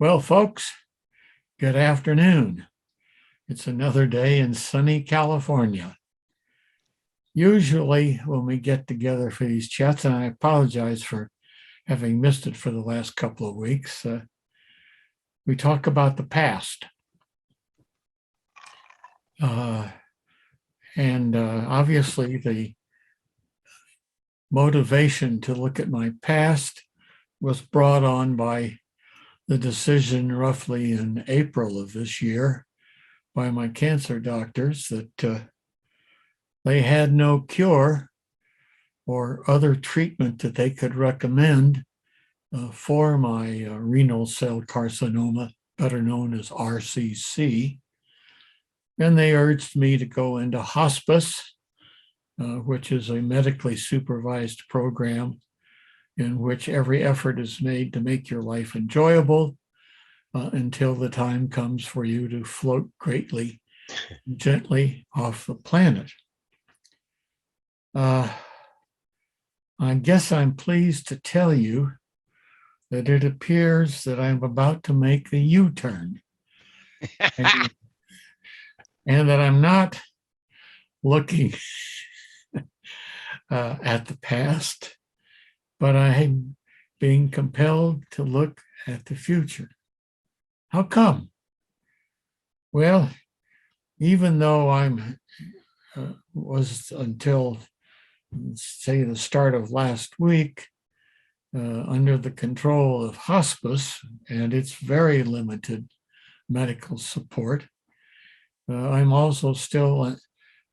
Well, folks, good afternoon. It's another day in sunny California. Usually, when we get together for these chats, and I apologize for having missed it for the last couple of weeks, we talk about the past. Obviously, the motivation to look at my past was brought on by the decision roughly in April of this year by my cancer doctors that they had no cure or other treatment that they could recommend for my renal cell carcinoma, better known as RCC. And they urged me to go into hospice, which is a medically supervised program in which every effort is made to make your life enjoyable until the time comes for you to float greatly, gently off the planet. I guess I'm pleased to tell you that it appears that I'm about to make the U-turn and that I'm not looking at the past, but I'm being compelled to look at the future. How come? Well, even though I'm was until say the start of last week under the control of hospice and its very limited medical support, I'm also still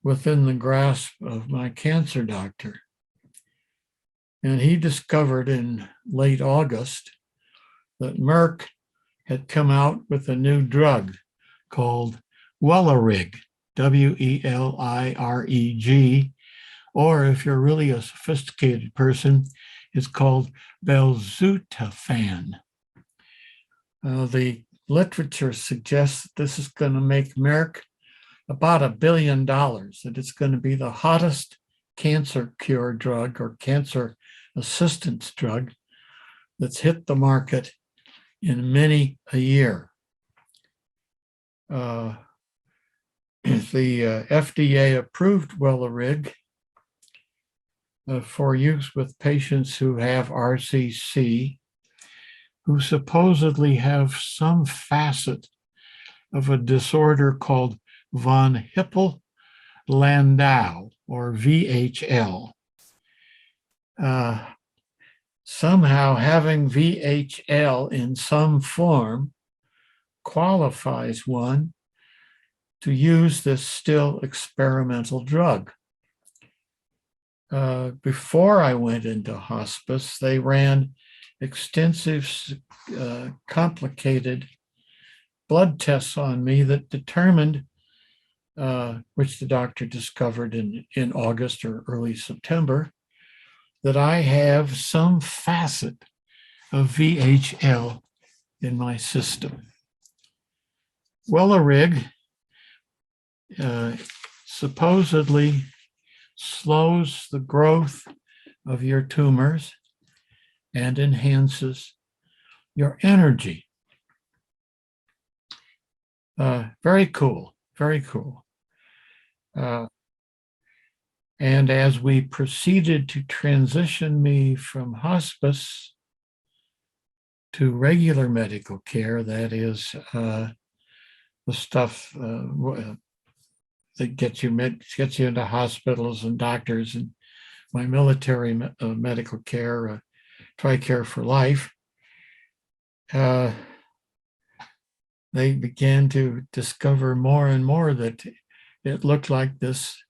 within the grasp of my cancer doctor. And he discovered in late August that Merck had come out with a new drug called Welireg, Welireg, or if you're really a sophisticated person, it's called belzutifan. The literature suggests that this is going to make Merck about $1 billion, that it's going to be the hottest cancer cure drug or cancer assistance drug that's hit the market in many a year. The FDA approved Welireg for use with patients who have RCC, who supposedly have some facet of a disorder called von Hippel-Lindau, or VHL. Somehow having VHL in some form qualifies one to use this still experimental drug. Before I went into hospice, they ran extensive, complicated blood tests on me that determined, which the doctor discovered in August or early September, that I have some facet of VHL in my system. Welireg supposedly slows the growth of your tumors and enhances your energy. Very cool, very cool. And as we proceeded to transition me from hospice to regular medical care, that is the stuff that gets you into hospitals and doctors, and my military medical care, TRICARE for Life, they began to discover more and more that it looked like this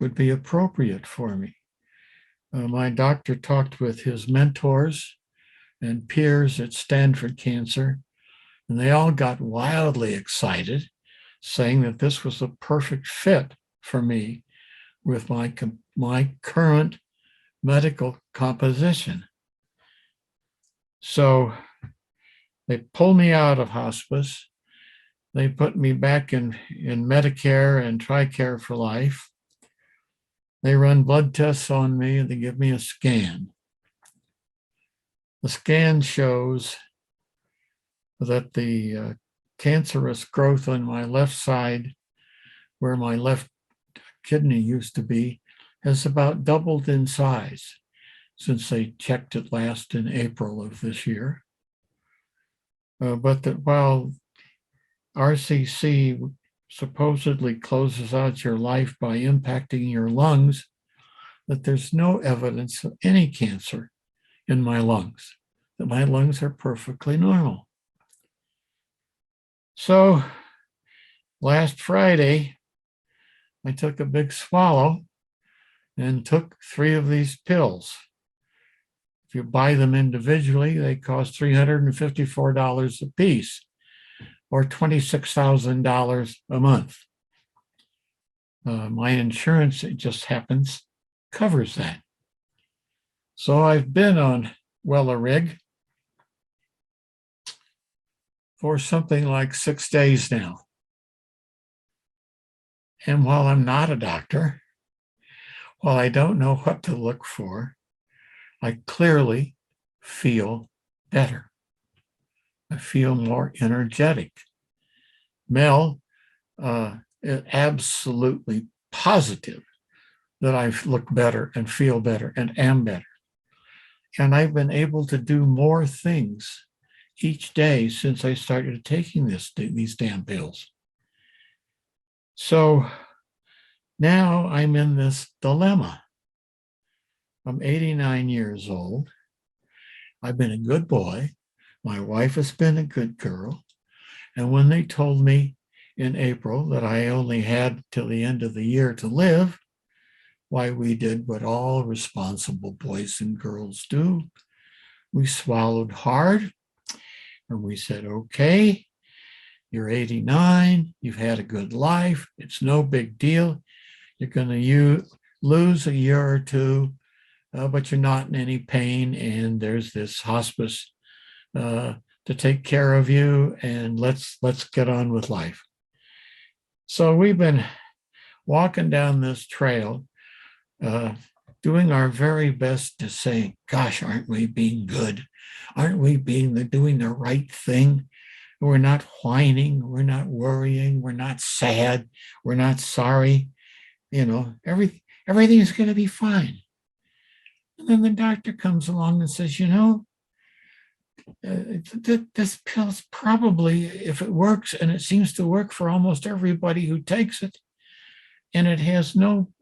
would be appropriate for me. My doctor talked with his mentors and peers at Stanford Cancer, and they all got wildly excited, saying that this was a perfect fit for me with my current medical composition. So they pulled me out of hospice. They put me back in Medicare and TRICARE for Life. They run blood tests on me and they give me a scan. The scan shows that the cancerous growth on my left side, where my left kidney used to be, has about doubled in size since they checked it last in April of this year. But that while RCC supposedly closes out your life by impacting your lungs, that there's no evidence of any cancer in my lungs, that my lungs are perfectly normal. So last Friday, I took a big swallow and took 3 of these pills. If you buy them individually, they cost $354 a piece, or $26,000 a month. My insurance, it just happens, covers that. So I've been on Welireg for something like 6 days now. And while I'm not a doctor, while I don't know what to look for, I clearly feel better. I feel more energetic. Mel is absolutely positive that I look better and feel better and am better. And I've been able to do more things each day since I started taking these damn pills. So now I'm in this dilemma. I'm 89 years old. I've been a good boy. My wife has been a good girl. And when they told me in April that I only had till the end of the year to live, why, we did what all responsible boys and girls do. We swallowed hard and we said, okay, you're 89, you've had a good life, it's no big deal. You're going to lose a year or two, but you're not in any pain, and there's this hospice to take care of you, and let's get on with life. So we've been walking down this trail, doing our very best to say, gosh, aren't we being good? Aren't we doing the right thing? We're not whining, we're not worrying, we're not sad, we're not sorry. You know, everything's going to be fine. And then the doctor comes along and says, you know, this pill's probably, if it works, and it seems to work for almost everybody who takes it, and it has no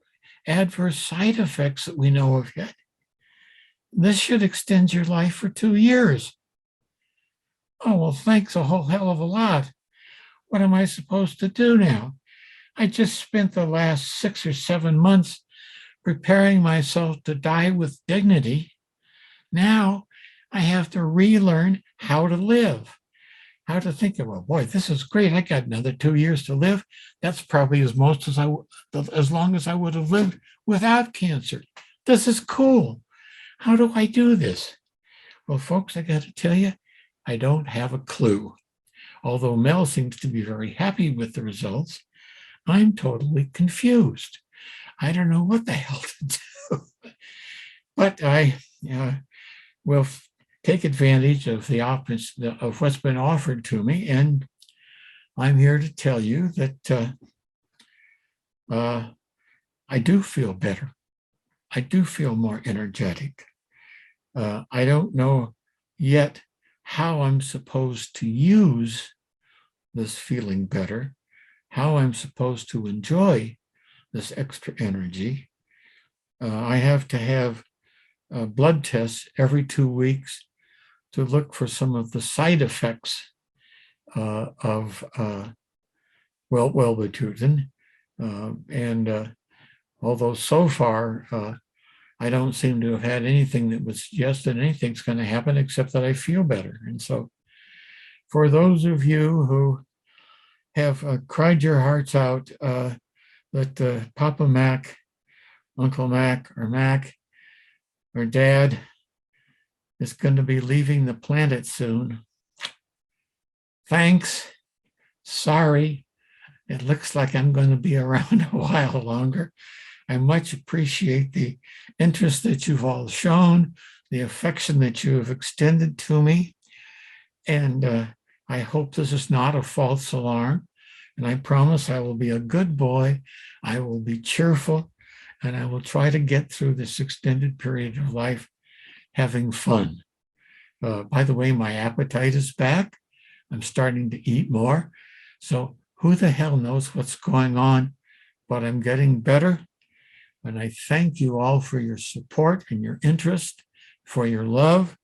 adverse side effects that we know of yet, this should extend your life for 2 years. Oh, well, thanks a whole hell of a lot. What am I supposed to do now? I just spent the last 6 or 7 months preparing myself to die with dignity. Now I have to relearn how to live, how to think of, well, boy, this is great. I got another 2 years to live. That's probably as long as I would have lived without cancer. This is cool. How do I do this? Well, folks, I got to tell you, I don't have a clue. Although Mel seems to be very happy with the results, I'm totally confused. I don't know what the hell to do. But I will take advantage of of what's been offered to me, and I'm here to tell you that I do feel better. I do feel more energetic. I don't know yet how I'm supposed to use this feeling better, how I'm supposed to enjoy this extra energy. I have to have blood tests every 2 weeks to look for some of the side effects of Wellbutrin. And although so far, I don't seem to have had anything that would suggest that anything's going to happen except that I feel better. And so for those of you who have cried your hearts out that Papa Mac, Uncle Mac, or Dad is going to be leaving the planet soon, thanks. Sorry. It looks like I'm going to be around a while longer. I much appreciate the interest that you've all shown, the affection that you have extended to me. And I hope this is not a false alarm. And I promise I will be a good boy. I will be cheerful, and I will try to get through this extended period of life having fun. By the way, my appetite is back. I'm starting to eat more. So who the hell knows what's going on, but I'm getting better. And I thank you all for your support and your interest, for your love.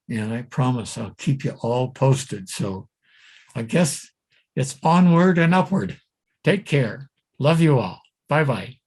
And I promise I'll keep you all posted. So I guess it's onward and upward. Take care. Love you all. Bye-bye.